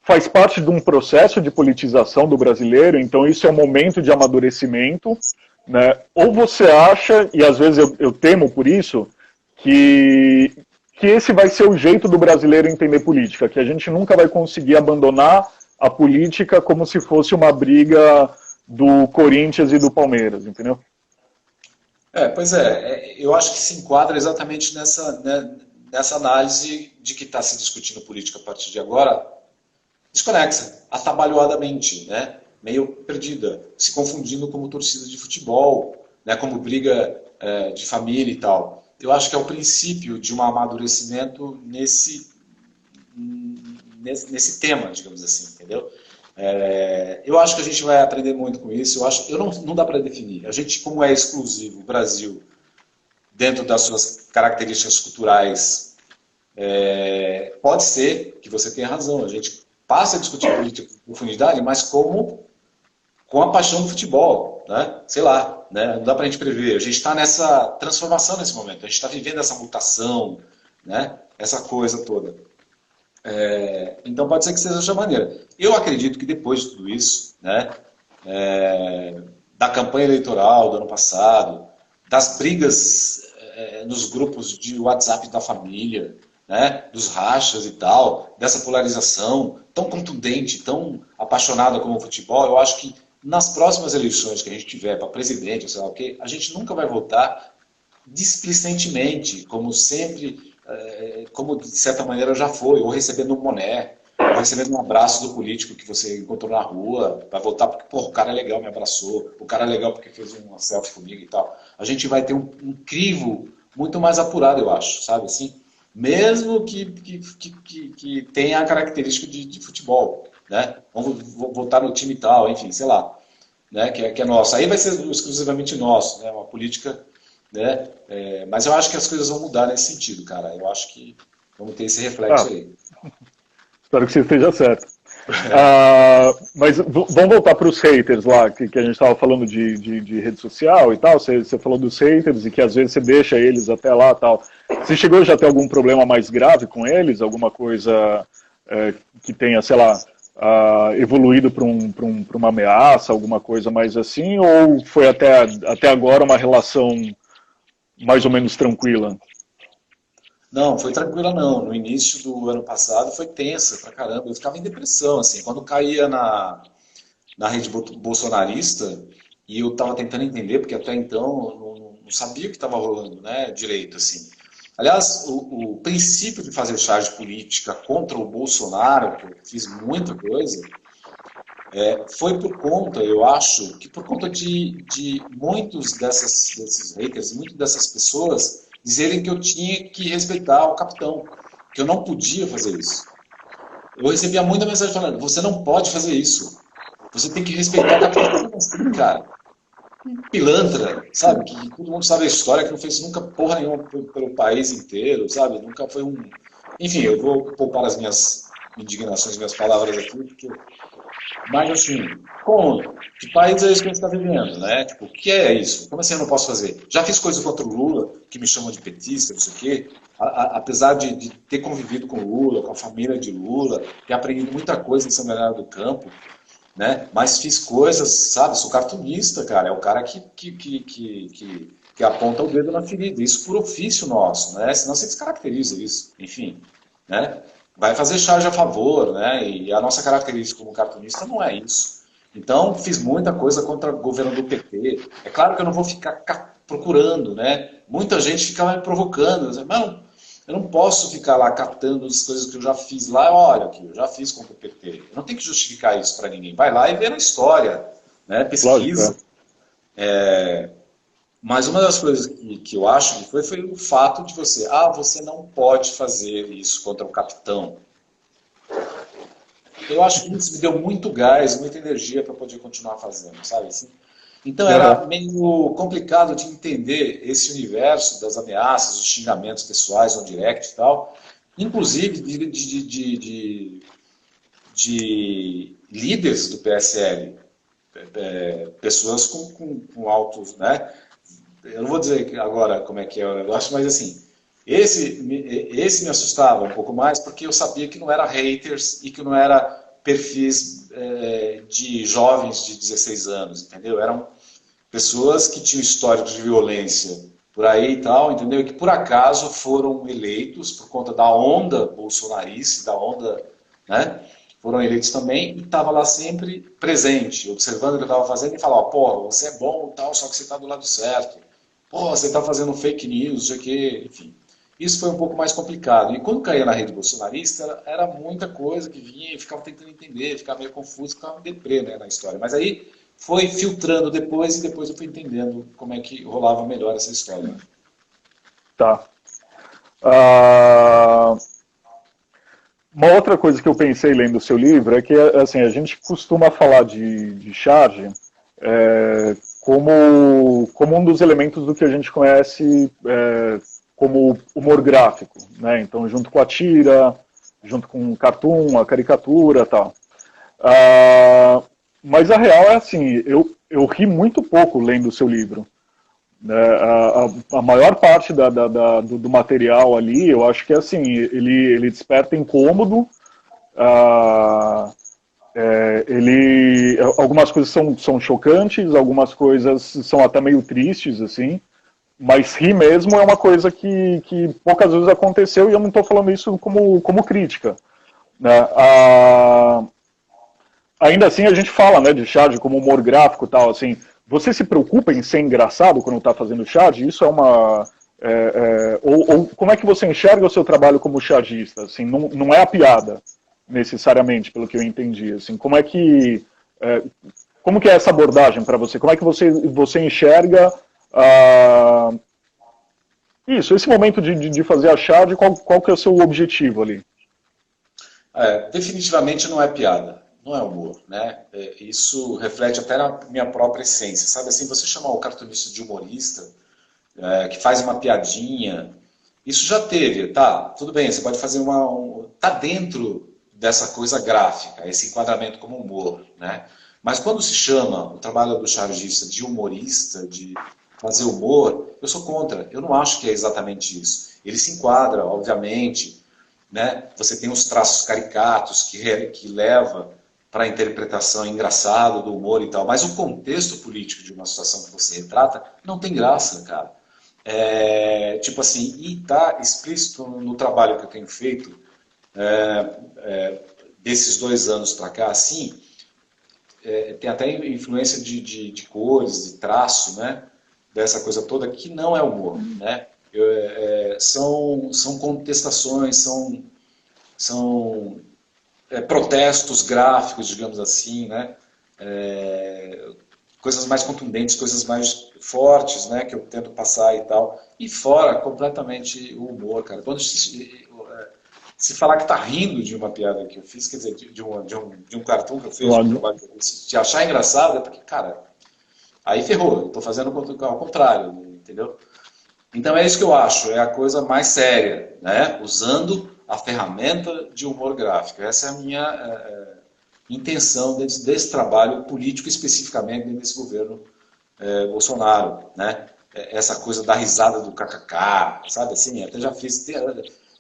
faz parte de um processo de politização do brasileiro, então isso é um momento de amadurecimento, né? Ou você acha, e às vezes eu temo por isso, que esse vai ser o jeito do brasileiro entender política, que a gente nunca vai conseguir abandonar a política como se fosse uma briga do Corinthians e do Palmeiras, entendeu? Pois é, eu acho que se enquadra exatamente nessa, né, nessa análise de que está se discutindo política a partir de agora, desconexa, atabalhoadamente, né? Meio perdida, se confundindo como torcida de futebol, né? Como briga de família e tal. Eu acho que é o princípio de um amadurecimento nesse tema, digamos assim, entendeu? Eu acho que a gente vai aprender muito com isso. Não dá para definir. A gente, como é exclusivo, o Brasil, dentro das suas características culturais, pode ser que você tenha razão. A gente passa a discutir política com profundidade, mas com a paixão do futebol, né? Sei lá, né? Não dá para a gente prever. A gente está nessa transformação nesse momento. A gente está vivendo essa mutação, né? Essa coisa toda. Então pode ser que seja dessa maneira. Eu acredito que depois de tudo isso, né? Da campanha eleitoral do ano passado, das brigas nos grupos de WhatsApp da família, né, dos rachas e tal, dessa polarização tão contundente, tão apaixonada como o futebol, eu acho que nas próximas eleições que a gente tiver para presidente, ou sei lá o quê, a gente nunca vai votar displicentemente, como sempre, como de certa maneira já foi, ou recebendo um boné, ou recebendo um abraço do político que você encontrou na rua, vai votar porque, pô, o cara é legal, me abraçou, o cara é legal porque fez uma selfie comigo e tal. A gente vai ter um crivo muito mais apurado, eu acho, sabe assim? Mesmo que tenha a característica de futebol, né? Vamos votar no time tal, enfim, sei lá, né? Que é nosso. Aí vai ser exclusivamente nosso, né? Uma política, né? Mas eu acho que as coisas vão mudar nesse sentido, cara. Eu acho que vamos ter esse reflexo aí. Espero que você esteja certo. Mas vamos voltar para os haters lá, que a gente estava falando de rede social e tal. Você falou dos haters e que às vezes você deixa eles até lá e tal. Você chegou já a ter algum problema mais grave com eles? Alguma coisa que tenha, sei lá, evoluído para uma ameaça, alguma coisa mais assim? Ou foi até agora uma relação mais ou menos tranquila? Não, foi tranquila não. No início do ano passado foi tensa pra caramba. Eu ficava em depressão, assim. Quando caía na rede bolsonarista, e eu estava tentando entender, porque até então eu não sabia o que estava rolando, né, direito, assim. Aliás, o princípio de fazer charge política contra o Bolsonaro, que eu fiz muita coisa, foi por conta, eu acho, que por conta de muitos desses haters, muitas dessas pessoas dizerem que eu tinha que respeitar o capitão, que eu não podia fazer isso. Eu recebia muita mensagem falando, você não pode fazer isso. Você tem que respeitar o capitão. Assim, cara, pilantra, sabe? Que todo mundo sabe a história, que não fez nunca porra nenhuma pelo país inteiro, sabe? Nunca foi um... Enfim, eu vou poupar as minhas indignações, minhas palavras aqui, porque... Mas assim, como? Que país é esse que a gente está vivendo, né? Tipo, o que é isso? Como assim eu não posso fazer? Já fiz coisas contra o Lula, que me chamam de petista, não sei o quê. Apesar de ter convivido com o Lula, com a família de Lula, ter aprendido muita coisa em São Bernardo do Campo, né? Mas fiz coisas, sabe? Sou cartunista, cara. É o cara que aponta o dedo na ferida. Isso por ofício nosso, né? Senão você descaracteriza isso. Enfim, né? Vai fazer charge a favor, né? E a nossa característica como cartunista não é isso. Então, fiz muita coisa contra o governo do PT. É claro que eu não vou ficar procurando, né? Muita gente ficava me provocando. Não, eu não posso ficar lá catando as coisas que eu já fiz lá. Olha, aqui, eu já fiz contra o PT. Eu não tenho que justificar isso para ninguém. Vai lá e vê na história, né? Lógico, é. Pesquisa. Mas uma das coisas que eu acho que foi o fato de você não pode fazer isso contra o capitão. Eu acho que isso me deu muito gás, muita energia para poder continuar fazendo, sabe? Assim, então Aham. era meio complicado de entender esse universo das ameaças, os xingamentos pessoais no direct e tal, inclusive de líderes do PSL, pessoas com altos, né? Eu não vou dizer agora como é que é o negócio, mas assim, esse me assustava um pouco mais porque eu sabia que não era haters e que não era perfis de jovens de 16 anos, entendeu? Eram pessoas que tinham histórico de violência por aí e tal, entendeu? E que por acaso foram eleitos por conta da onda bolsonarista, da onda, né? Foram eleitos também e estava lá sempre presente, observando o que eu estava fazendo e falava, pô, você é bom tal, só que você está do lado certo. Pô, você está fazendo fake news, sei que, enfim. Isso foi um pouco mais complicado. E quando caía na rede bolsonarista, era muita coisa que vinha e ficava tentando entender, ficava meio confuso, ficava deprê, né, na história. Mas aí foi filtrando depois e depois eu fui entendendo como é que rolava melhor essa história. Tá. Ah, uma outra coisa que eu pensei lendo o seu livro é que assim, a gente costuma falar de charge como um dos elementos do que a gente conhece como humor gráfico, né? Então, junto com a tira, junto com o cartoon, a caricatura, tal. Ah, mas a real é assim, eu ri muito pouco lendo o seu livro. Né? A maior parte do material ali, eu acho que é assim, ele desperta incômodo. ah, algumas coisas são chocantes, algumas coisas são até meio tristes, assim. Mas rir mesmo é uma coisa que poucas vezes aconteceu e eu não estou falando isso como crítica. Né? Ainda assim a gente fala, né, de charge como humor gráfico e tal, assim, você se preocupa em ser engraçado quando está fazendo charge? Isso é uma... ou como é que você enxerga o seu trabalho como chargista? Assim, não é a piada, necessariamente, pelo que eu entendi. Assim, como que é essa abordagem para você? Como é que você enxerga isso, esse momento de fazer a charge, qual que é o seu objetivo ali? Definitivamente não é piada, não é humor, né? Isso reflete até na minha própria essência, sabe? Assim, você chamar o cartunista de humorista, que faz uma piadinha, isso já teve, tá? Tudo bem, você pode fazer tá dentro dessa coisa gráfica, esse enquadramento como humor, né? Mas quando se chama o trabalho do chargista de humorista, de fazer humor, eu sou contra. Eu não acho que é exatamente isso. Ele se enquadra, obviamente, né? Você tem os traços caricatos que leva para a interpretação engraçada do humor e tal, mas o contexto político de uma situação que você retrata não tem graça, cara. Tipo assim, e está explícito no trabalho que eu tenho feito desses 2 anos para cá, assim, tem até influência de cores, de traço, né? Dessa coisa toda, que não é humor, né? São contestações, são protestos gráficos, digamos assim, né? Coisas mais contundentes, coisas mais fortes, né? Que eu tento passar e tal. E fora completamente o humor, cara. Quando se falar que tá rindo de uma piada que eu fiz, quer dizer, de um cartoon que eu fiz, de um Claro. trabalho que eu fiz, de achar engraçado, é porque, cara, aí ferrou, eu tô fazendo ao contrário, entendeu? Então é isso que eu acho, é a coisa mais séria, né? Usando a ferramenta de humor gráfico. Essa é a minha intenção desse trabalho político, especificamente dentro desse governo Bolsonaro, né? Essa coisa da risada do kkk, sabe assim? Até já fiz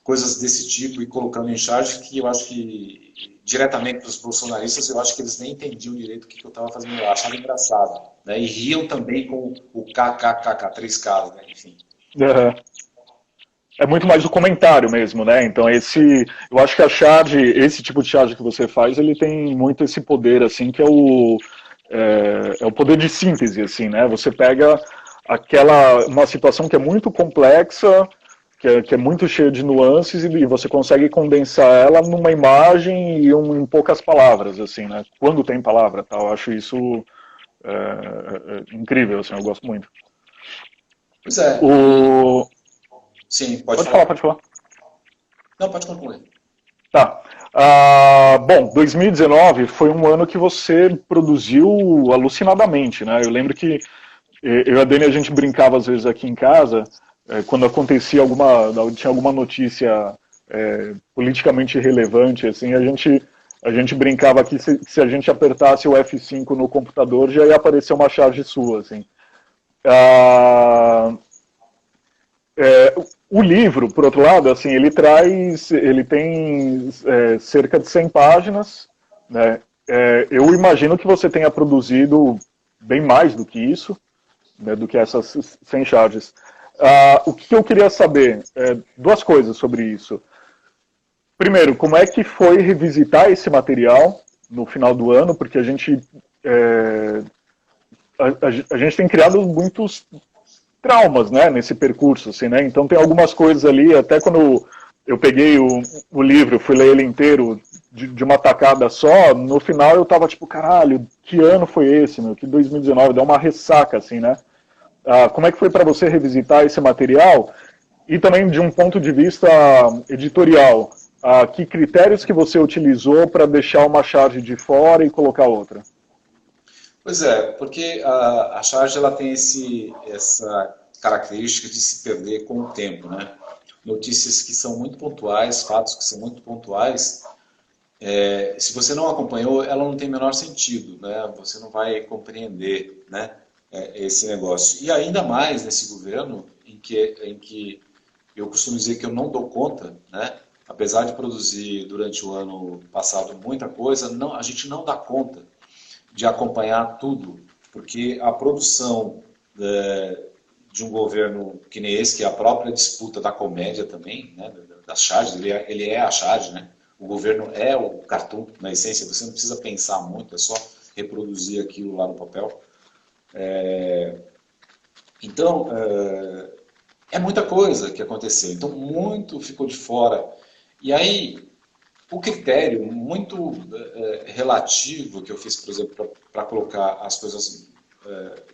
coisas desse tipo e colocando em charge que eu acho que, diretamente para os bolsonaristas, eu acho que eles nem entendiam direito o que eu estava fazendo, eu achava engraçado. Né? E riam também com o kkkk, 3Ks, né? Enfim. Uhum. É muito mais o comentário mesmo, né? Então eu acho que esse tipo de charge que você faz, ele tem muito esse poder, assim, que é o poder de síntese, assim, né? Você pega uma situação que é muito complexa, que é muito cheia de nuances e você consegue condensar ela numa imagem e em poucas palavras, assim, né? Quando tem palavra, tal. Eu acho isso incrível, assim, eu gosto muito. Pois é, e O... sim, pode Pode falar, falar. pode falar. Não, pode concluir. Tá. Bom, 2019 foi um ano que você produziu alucinadamente, né? Eu lembro que eu e a Dani, a gente brincava às vezes aqui em casa, quando acontecia tinha alguma notícia politicamente relevante, assim, a gente brincava que se a gente apertasse o F5 no computador já ia aparecer uma charge sua, assim. Ah, o livro, por outro lado, assim, ele tem cerca de 100 páginas, né? Eu imagino que você tenha produzido bem mais do que isso, né, do que essas 100 charges. O que eu queria saber? Duas coisas sobre isso. Primeiro, como é que foi revisitar esse material no final do ano? Porque é, a gente tem criado muitos traumas, né, nesse percurso, assim, né? Então tem algumas coisas ali, até quando eu peguei o livro, fui ler ele inteiro de uma tacada só, no final eu tava tipo, caralho, que ano foi esse, meu? Que 2019, dá uma ressaca, assim, né? Como é que foi para você revisitar esse material? E também de um ponto de vista editorial, que critérios que você utilizou para deixar uma charge de fora e colocar outra? Pois é, porque a charge ela tem essa característica de se perder com o tempo, né? Notícias que são muito pontuais, fatos que são muito pontuais, se você não acompanhou, ela não tem o menor sentido, né? Você não vai compreender, né, esse negócio. E ainda mais nesse governo em que eu costumo dizer que eu não dou conta, né? Apesar de produzir durante o ano passado muita coisa, não, a gente não dá conta de acompanhar tudo, porque a produção de um governo que nem esse, que é a própria disputa da comédia também, né, das charges, ele é a charge, né? O governo é o cartoon, na essência, você não precisa pensar muito, é só reproduzir aquilo lá no papel. Então, é muita coisa que aconteceu, então muito ficou de fora. E aí, o critério muito relativo que eu fiz, por exemplo, para colocar as coisas,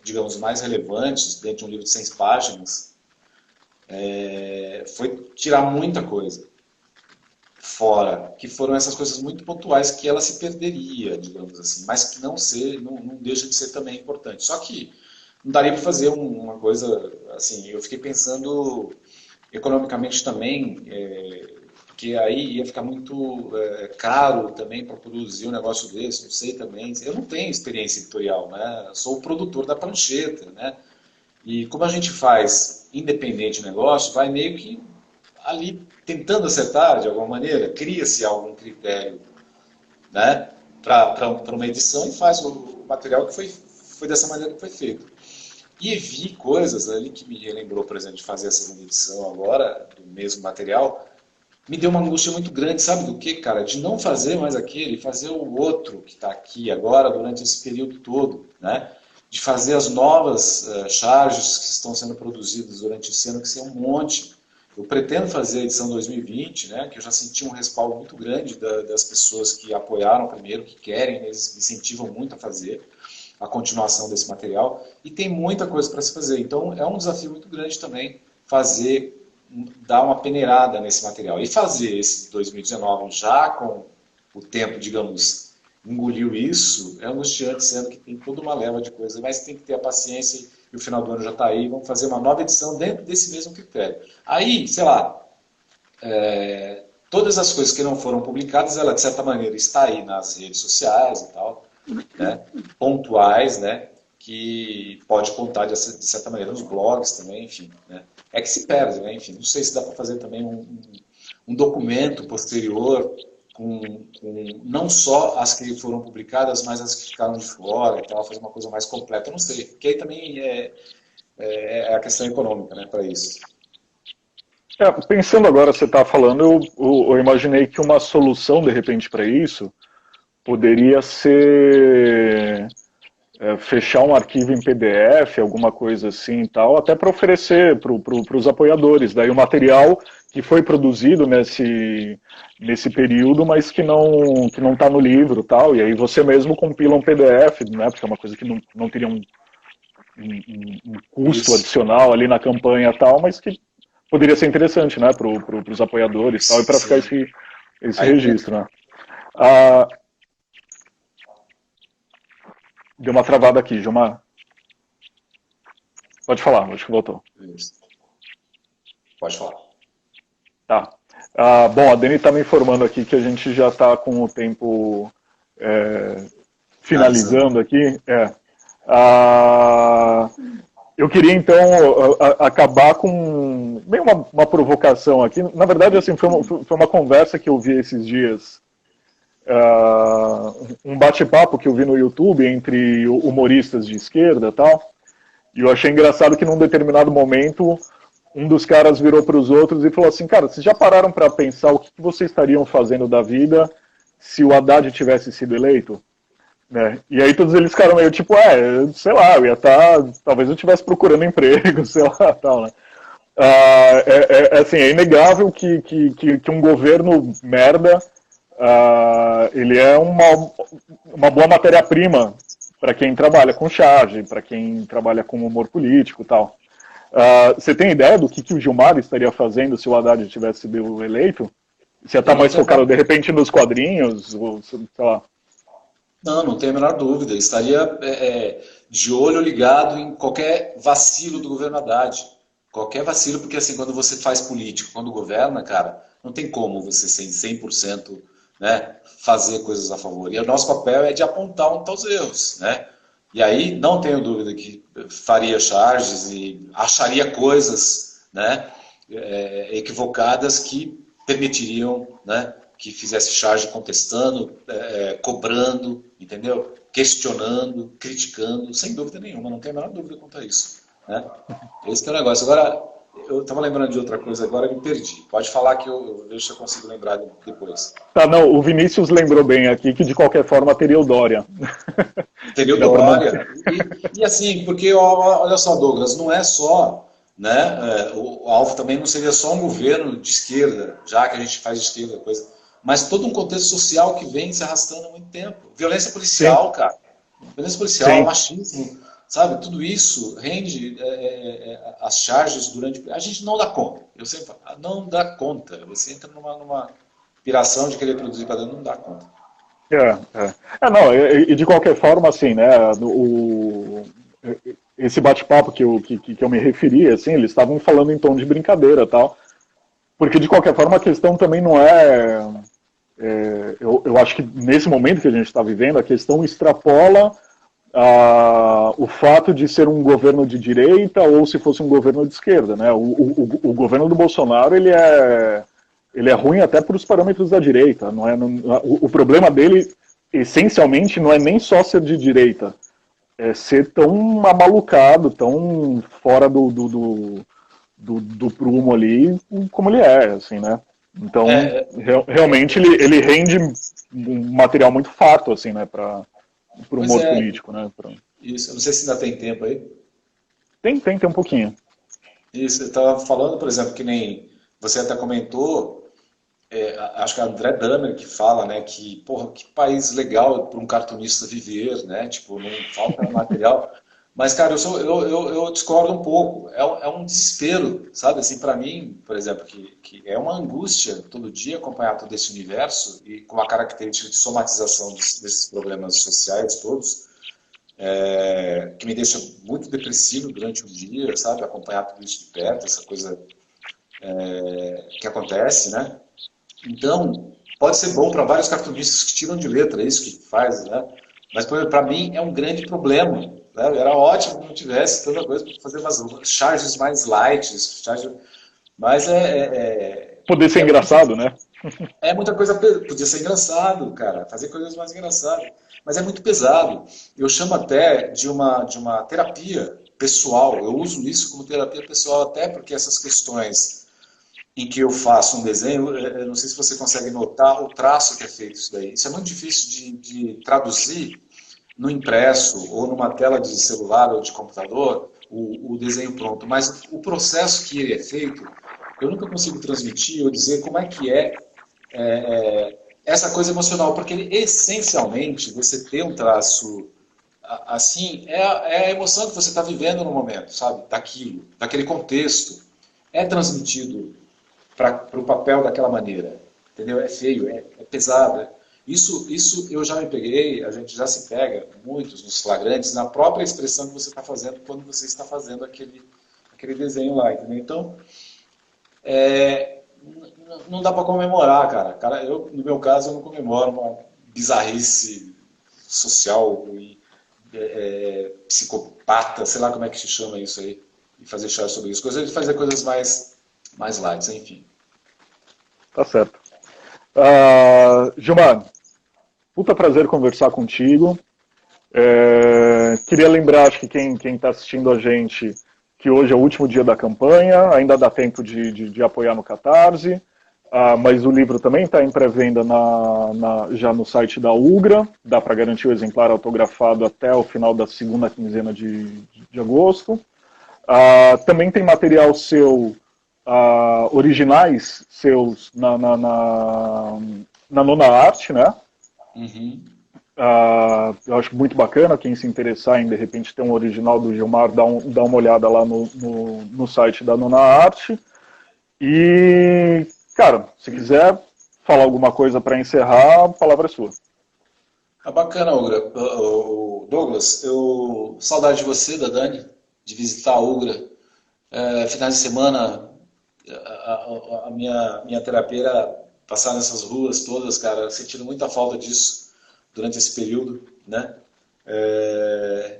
digamos, mais relevantes dentro de um livro de 100 páginas, foi tirar muita coisa fora, que foram essas coisas muito pontuais que ela se perderia, digamos assim, mas que não deixa de ser também importante. Só que não daria para fazer uma coisa assim, eu fiquei pensando economicamente também, porque aí ia ficar muito caro também para produzir um negócio desse, não sei também. Eu não tenho experiência editorial, né? Sou o produtor da prancheta, né? E como a gente faz independente o negócio, vai meio que ali tentando acertar de alguma maneira, cria-se algum critério, né, para uma edição e faz o material que foi dessa maneira que foi feito. E vi coisas ali que me relembrou, por exemplo, de fazer a segunda edição agora, do mesmo material, me deu uma angústia muito grande, sabe do que, cara? De não fazer mais aquele, fazer o outro que está aqui agora, durante esse período todo, né? De fazer as novas charges que estão sendo produzidas durante esse ano, que são um monte. Eu pretendo fazer a edição 2020, né? Que eu já senti um respaldo muito grande das pessoas que apoiaram primeiro, que querem, eles me incentivam muito a fazer a continuação desse material. E tem muita coisa para se fazer. Então, é um desafio muito grande também fazer dar uma peneirada nesse material. E fazer esse 2019 já com o tempo, digamos, engoliu isso, é angustiante, sendo que tem toda uma leva de coisas, mas tem que ter a paciência e o final do ano já está aí, vamos fazer uma nova edição dentro desse mesmo critério. Aí, sei lá, todas as coisas que não foram publicadas, ela de certa maneira está aí nas redes sociais e tal, né, pontuais, né, que pode contar de certa maneira nos blogs também, enfim, né. É que se perde, né, enfim, não sei se dá para fazer também um documento posterior com não só as que foram publicadas, mas as que ficaram de fora e tal, fazer uma coisa mais completa, eu não sei, porque aí também é a questão econômica, né, para isso. Pensando agora, você está falando, eu imaginei que uma solução, de repente, para isso poderia ser fechar um arquivo em PDF, alguma coisa assim e tal, até para oferecer para os apoiadores. Daí o material que foi produzido nesse período, mas que não está no livro tal, e aí você mesmo compila um PDF, né, porque é uma coisa que não teria um custo Isso. adicional ali na campanha tal, mas que poderia ser interessante, né, para os apoiadores tal, e para ficar Sim. esse Aí tem. registro, né. Ah, deu uma travada aqui, Gilmar. Pode falar, acho que voltou. Isso. Pode falar. Tá. Bom, a Dani está me informando aqui que a gente já está com o tempo Finalizando. finalizando aqui. Ah, eu queria então acabar com meio uma provocação aqui. Na verdade, assim, foi uma conversa que eu vi esses dias, um bate-papo que eu vi no YouTube entre humoristas de esquerda e tal. E eu achei engraçado que num determinado momento um dos caras virou para os outros e falou assim, cara, vocês já pararam para pensar o que vocês estariam fazendo da vida se o Haddad tivesse sido eleito? Né? E aí todos eles ficaram meio tipo, sei lá, eu ia estar, talvez eu estivesse procurando emprego, sei lá, tal, né? Assim, é inegável que um governo merda ele é uma boa matéria-prima para quem trabalha com charge, para quem trabalha com humor político e tal. Você tem ideia do que o Gilmar estaria fazendo se o Haddad tivesse sido eleito? Você ia estar Eu não mais tenho. focado, de repente, nos quadrinhos? Ou, sei lá. Não, não tenho a menor dúvida. Eu estaria de olho ligado em qualquer vacilo do governo Haddad. Qualquer vacilo, porque assim, quando você faz político, quando governa, cara, não tem como você ser 100%, né, fazer coisas a favor. E o nosso papel é de apontar onde estão os erros, né? E aí, não tenho dúvida que faria charges e acharia coisas, né, equivocadas que permitiriam, né, que fizesse charge contestando, cobrando, entendeu? Questionando, criticando, sem dúvida nenhuma, não tenho a menor dúvida quanto a isso, né? Esse que é o negócio. Agora, eu estava lembrando de outra coisa agora e me perdi. Pode falar que eu vejo se eu consigo lembrar depois. Tá, não, o Vinícius lembrou bem aqui que, de qualquer forma, teria o Dória. Teria o Dá para manter. Dória. E assim, porque olha só, Douglas, não é só, né, o alvo também não seria só um governo de esquerda, já que a gente faz de esquerda coisa, mas todo um contexto social que vem se arrastando há muito tempo. Violência Sim, policial, cara. Violência policial, sim. machismo, sabe? Tudo isso rende as charges durante. A gente não dá conta. Eu sempre falo, não dá conta. Você entra numa piração de querer produzir para dentro, não dá conta. Não, e de qualquer forma, assim, né, esse bate-papo que eu me referi, assim, eles estavam falando em tom de brincadeira e tal, porque de qualquer forma a questão também não eu acho que nesse momento que a gente está vivendo, a questão extrapola o fato de ser um governo de direita ou se fosse um governo de esquerda, né, o governo do Bolsonaro, ele é ruim até para os parâmetros da direita. O problema dele, essencialmente, não é nem só ser de direita, é ser tão amalucado, tão fora do prumo ali, como ele é, assim, né? Então, É, realmente, ele rende um material muito farto, assim, né, para o pois humor é, político, né? isso. Eu não sei se ainda tem tempo aí. Tem um pouquinho. Isso, eu estava falando, por exemplo, que nem você até comentou, acho que é André Damer que fala, né, que, porra, que país legal para um cartunista viver, né, tipo, não falta material. Mas, cara, eu discordo um pouco. É um desespero, sabe? Assim, para mim, por exemplo, que é uma angústia todo dia acompanhar todo esse universo e com a característica de somatização desses problemas sociais todos, que me deixa muito depressivo durante o dia, sabe? Acompanhar tudo isso de perto, essa coisa que acontece, né? Então, pode ser bom para vários cartunistas que tiram de letra isso que faz, né? Mas, para mim, é um grande problema. Né? Era ótimo que não tivesse tanta coisa para fazer umas charges mais light, mas Poder ser engraçado, né? muita coisa. Podia ser engraçado, cara, fazer coisas mais engraçadas. Mas é muito pesado. Eu chamo até de uma terapia pessoal. Eu uso isso como terapia pessoal, até porque essas questões em que eu faço um desenho, eu não sei se você consegue notar o traço que é feito isso daí. Isso é muito difícil de traduzir no impresso ou numa tela de celular ou de computador, o desenho pronto. Mas o processo que ele é feito, eu nunca consigo transmitir ou dizer como é que essa coisa emocional, porque ele, essencialmente, você ter um traço assim, é a emoção que você está vivendo no momento, sabe? Daquilo, daquele contexto. É transmitido para o papel daquela maneira, entendeu? É feio, é pesado. Isso eu já me peguei, a gente já se pega, muitos nos flagrantes, na própria expressão que você está fazendo quando você está fazendo aquele desenho lá, entendeu? Então, não dá para comemorar, cara. No meu caso, eu não comemoro uma bizarrice social e psicopata, sei lá como é que se chama isso aí, e fazer chá sobre isso. Coisa de fazer coisas mais light, enfim. Tá certo. Gilmar, puta prazer conversar contigo. Queria lembrar, acho que quem está assistindo a gente, que hoje é o último dia da campanha, ainda dá tempo de apoiar no Catarse, mas o livro também está em pré-venda já no site da Ugra, dá para garantir o exemplar autografado até o final da segunda quinzena de agosto. Também tem material seu, originais seus na Nona Arte, né? Uhum. Eu acho muito bacana, quem se interessar em de repente ter um original do Gilmar, dá uma olhada lá no site da Nona Arte. E, cara, se quiser falar alguma coisa para encerrar, a palavra é sua. Bacana, Ugra. Douglas, saudade de você, da Dani, de visitar a Ugra. Finais de semana, a minha terapia era passar nessas ruas todas, cara, sentindo muita falta disso durante esse período, né?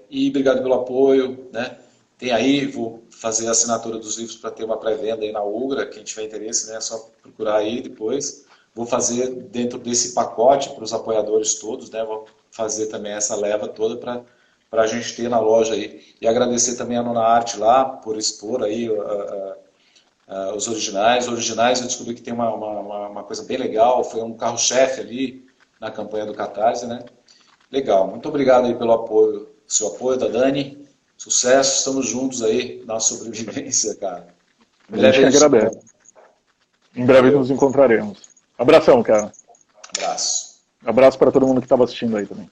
E obrigado pelo apoio, né? Tem aí, vou fazer a assinatura dos livros para ter uma pré-venda aí na Ugra, quem tiver interesse, né? É só procurar aí depois. Vou fazer dentro desse pacote para os apoiadores todos, né? Vou fazer também essa leva toda para a gente ter na loja aí. E agradecer também a Nona Arte lá por expor aí os originais. Os originais eu descobri que tem uma coisa bem legal, foi um carro-chefe ali na campanha do Catarse, né? Legal, muito obrigado aí pelo apoio, seu apoio, da Dani. Sucesso, estamos juntos aí na sobrevivência, cara. A gente que agradece. Em breve nos encontraremos. Abração, cara. Abraço. Abraço para todo mundo que estava assistindo aí também.